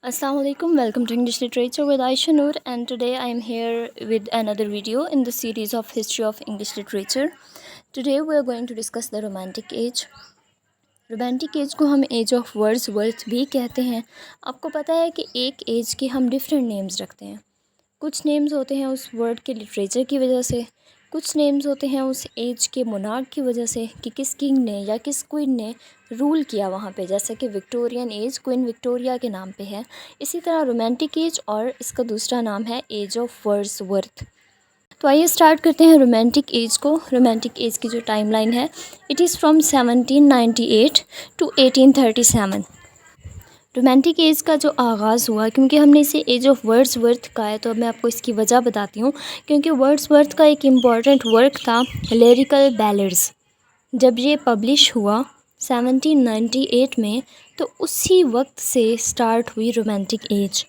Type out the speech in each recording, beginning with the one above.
Assalamu alaikum, welcome to English Literature with Aisha Noor, and today I am here with another video in the series of History of English Literature. Today we are going to discuss the Romantic Age. Romantic age को हम as of Wordsworth भी कहते हैं। आपको पता है कि एक एज के हम डिफरेंट नेम्स रखते हैं। कुछ नेम्स होते हैं उस वर्ड के लिटरेचर की वजह से, कुछ नेम्स होते हैं उस एज के मोनार्क की वजह से कि किस किंग ने या किस क्वीन ने रूल किया वहाँ पे, जैसे कि विक्टोरियन एज क्वीन विक्टोरिया के नाम पे है। इसी तरह रोमांटिक एज और इसका दूसरा नाम है एज ऑफ वर्ड्सवर्थ। तो आइए स्टार्ट करते हैं रोमांटिक एज को। रोमांटिक एज की जो टाइमलाइन है, it is from 1798 to 1837। Romantic age का जो आगाज़ हुआ, क्योंकि हमने इसे एज ऑफ वर्ड्सवर्थ कहा है, तो अब मैं आपको इसकी वजह बताती हूँ। क्योंकि वर्ड्सवर्थ का एक इम्पॉर्टेंट वर्क था लिरिकल बैलेड्स। जब ये पब्लिश हुआ 1798 में, तो उसी वक्त से स्टार्ट हुई romantic as.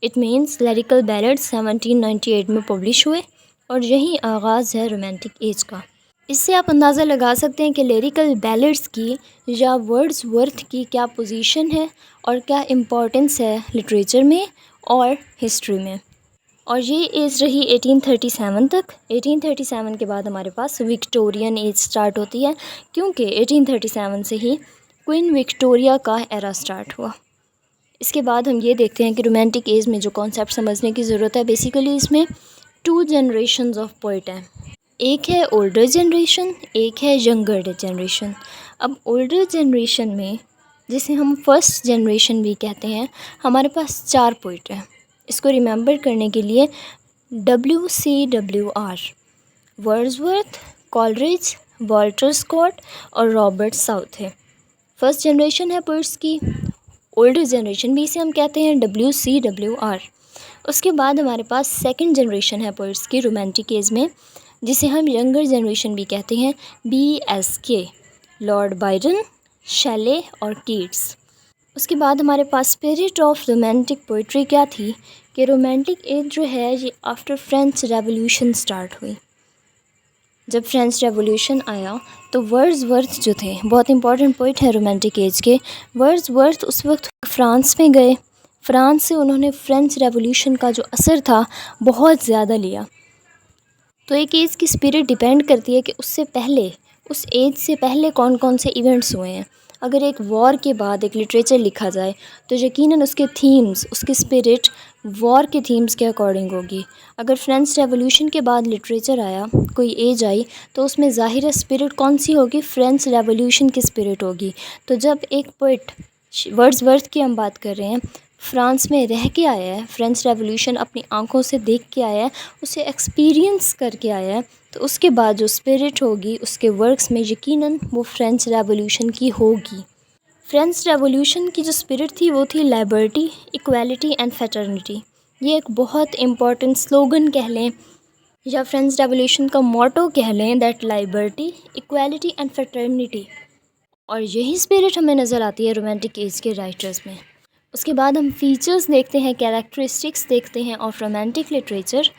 It means lyrical ballads 1798 में पब्लिश हुए और यही आगाज़ है रोमांटिक एज का। इससे आप अंदाज़ा लगा सकते हैं कि लिरिकल बैलेड्स की या वर्ड्सवर्थ की क्या पोजीशन है और क्या इम्पोर्टेंस है लिटरेचर में और हिस्ट्री में। और ये एज रही 1837 तक। 1837 के बाद हमारे पास विक्टोरियन एज स्टार्ट होती है, क्योंकि 1837 से ही क्वीन विक्टोरिया का एरा स्टार्ट हुआ। इसके बाद हम ये देखते हैं कि रोमांटिक एज में जो कॉन्सेप्ट समझने की ज़रूरत है, बेसिकली इसमें 2 जनरेशन्स ऑफ पोइट हैं। एक है ओल्डर जनरेशन, एक है यंगर जनरेशन। अब ओल्डर जनरेशन में, जिसे हम फर्स्ट जनरेशन भी कहते हैं, हमारे पास 4 पोइट हैं। इसको रिमेंबर करने के लिए WCWR, Wordsworth, Coleridge, Walter Scott और रॉबर्ट साउथ है। फर्स्ट जनरेशन है पोइट्स की। ओल्डर जनरेशन भी इसे हम कहते हैं WCWR। उसके बाद हमारे पास सेकंड जनरेशन है पोइट्स की रोमांटिक एज में, जिसे हम यंगर जनरेशन भी कहते हैं BSK, लॉर्ड बायरन, शैले और कीट्स। उसके बाद हमारे पास स्पिरिट ऑफ रोमांटिक पोइट्री क्या थी कि रोमांटिक एज जो है ये आफ्टर फ्रेंच रेवोल्यूशन स्टार्ट हुई। जब फ्रेंच रेवोल्यूशन आया तो वर्ड्सवर्थ जो थे, बहुत इंपॉर्टेंट पोइट है रोमांटिक एज के, वर्ड्सवर्थ उस वक्त फ्रांस में गए। फ्रांस से उन्होंने फ्रेंच रेवोल्यूशन का जो असर था बहुत ज़्यादा लिया। तो एक एज की स्पिरिट डिपेंड करती है कि उससे पहले, उस एज से पहले कौन कौन से इवेंट्स हुए हैं। अगर एक वॉर के बाद एक लिटरेचर लिखा जाए तो यकीनन उसके थीम्स, उसकी स्पिरिट वॉर के थीम्स के अकॉर्डिंग होगी। अगर फ्रेंच रेवोल्यूशन के बाद लिटरेचर आया, कोई एज आई, तो उसमें ज़ाहिर स्पिरिट कौन सी होगी, फ्रेंच रेवोल्यूशन की स्पिरिट होगी। तो जब एक पोइट, वर्ड्सवर्थ की हम बात कर रहे हैं, फ्रांस में रह के आया है, फ्रेंच रेवोल्यूशन अपनी आंखों से देख के आया है, उसे एक्सपीरियंस करके आया है, तो उसके बाद जो स्पिरिट होगी उसके वर्क्स में यकीनन वो फ्रेंच रेवोल्यूशन की होगी। फ्रेंच रेवोल्यूशन की जो स्पिरिट थी वो थी लिबर्टी, इक्वालिटी एंड फ्रेटर्निटी। ये एक बहुत इम्पॉर्टेंट स्लोगन कह लें या फ्रेंच रेवोल्यूशन का मोटो कह लें, that liberty, equality and fraternity. और यही स्पिरिट हमें नज़र आती है रोमांटिक एज के राइटर्स में। उसके बाद हम फीचर्स देखते हैं, कैरेक्टरिस्टिक्स देखते हैं ऑफ रोमांटिक लिटरेचर।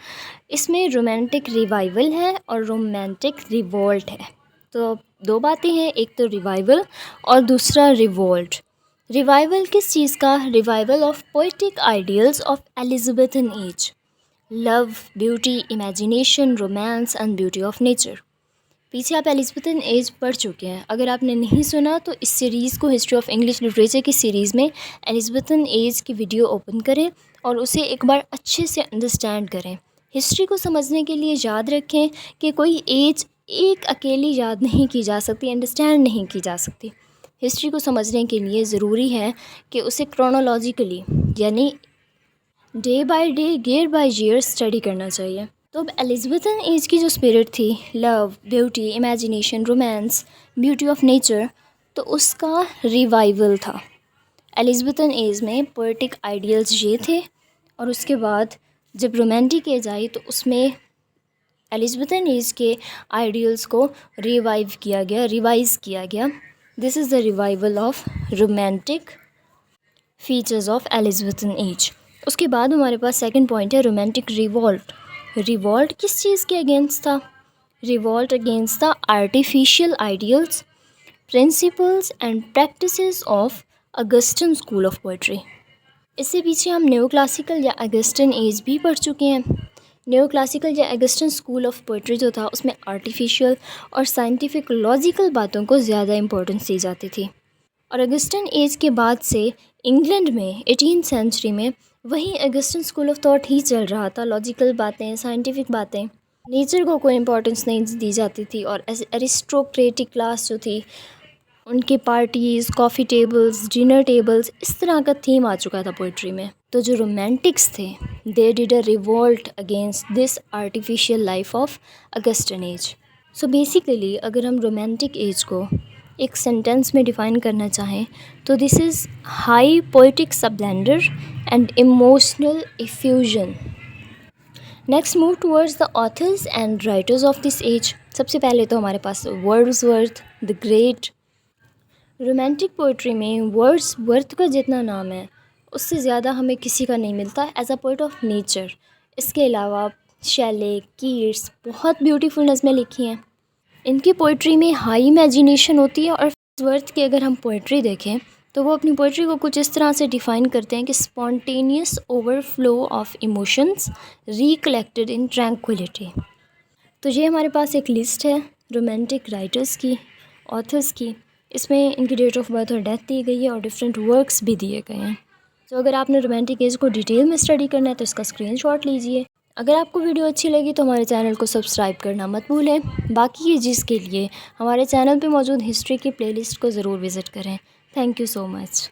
इसमें रोमांटिक रिवाइवल है और रोमांटिक रिवोल्ट है। तो 2 बातें हैं, एक तो रिवाइवल और दूसरा रिवोल्ट। रिवाइवल किस चीज़ का? Revival of poetic ideals of Elizabethan age, love, beauty, imagination, romance and beauty of nature. पीछे आप एलिजाबेथन एज पढ़ चुके हैं। अगर आपने नहीं सुना तो इस सीरीज़ को, हिस्ट्री ऑफ इंग्लिश लिटरेचर की सीरीज़ में एलिजाबेथन एज की वीडियो ओपन करें और उसे एक बार अच्छे से अंडरस्टैंड करें। हिस्ट्री को समझने के लिए याद रखें कि कोई एज एक अकेली याद नहीं की जा सकती, अंडरस्टैंड नहीं की जा सकती। हिस्ट्री को समझने के लिए ज़रूरी है कि उसे क्रोनोलॉजिकली, यानी day by day, year by year study करना चाहिए। तो अब एलिजाबेथन एज की जो स्पिरिट थी, love, beauty, imagination, romance, beauty of nature, तो उसका रिवाइवल था। एलिजाबेथन एज में पोएटिक आइडियल्स ये थे, और उसके बाद जब रोमांटिक एज आई तो उसमें एलिजाबेथन एज के आइडियल्स को रिवाइव किया गया, रिवाइज किया गया। This is the revival of romantic features of Elizabethan age. उसके बाद हमारे पास सेकंड पॉइंट है रोमांटिक रिवॉल्ट। रिवॉल्ट किस चीज़ के अगेंस्ट था? Revolt against the artificial ideals, principles and practices of Augustan school of poetry. इससे पीछे हम न्यो क्लासिकल या अगस्टन एज भी पढ़ चुके हैं। न्यो क्लासिकल या अगस्टन स्कूल ऑफ पोइट्री जो था उसमें आर्टिफिशियल और साइंटिफिक लॉजिकल बातों को ज़्यादा इम्पोर्टेंस दी जाती थी। और अगस्टन एज के बाद से इंग्लैंड में 18th सेंचुरी में वही अगस्टन स्कूल ऑफ थॉट ही चल रहा था। लॉजिकल बातें, साइंटिफिक बातें, नेचर को कोई इम्पोर्टेंस नहीं दी जाती थी। और एरिस्टोक्रेटिक क्लास जो थी उनकी parties, coffee tables, dinner tables, इस तरह का थीम आ चुका था पोइट्री में। तो जो रोमांटिक्स थे they did a revolt against this artificial life of Augustan as. So basically अगर हम रोमांटिक एज को एक सेंटेंस में डिफ़ाइन करना चाहें तो this is high poetic splendour and emotional effusion. Next move towards the authors and writers of this age. सबसे पहले तो हमारे पास Wordsworth the great. Romantic poetry में वर्ड्सवर्थ का जितना नाम है उससे ज़्यादा हमें किसी का नहीं मिलता as a poet of nature. इसके अलावा शैले, कीट्स बहुत ब्यूटीफुल नज़में लिखी हैं। इनकी पोइट्री में हाई इमेजिनेशन होती है। और वर्ड्सवर्थ की अगर हम पोइट्री देखें तो वो अपनी पोइट्री को कुछ इस तरह से डिफ़ाइन करते हैं कि spontaneous overflow of emotions recollected in tranquillity. तो ये हमारे पास एक लिस्ट है रोमांटिक राइटर्स की, ऑथर्स की। इसमें इनकी डेट ऑफ बर्थ और डेथ दी गई है और डिफरेंट वर्क्स भी दिए गए हैं। तो अगर आपने रोमांटिक एज को डिटेल में स्टडी करना है तो इसका स्क्रीनशॉट लीजिए। अगर आपको वीडियो अच्छी लगी तो हमारे चैनल को सब्सक्राइब करना मत भूलें। बाकी चीज़ के लिए हमारे चैनल पे मौजूद हिस्ट्री की प्लेलिस्ट को ज़रूर विज़िट करें। Thank you so much.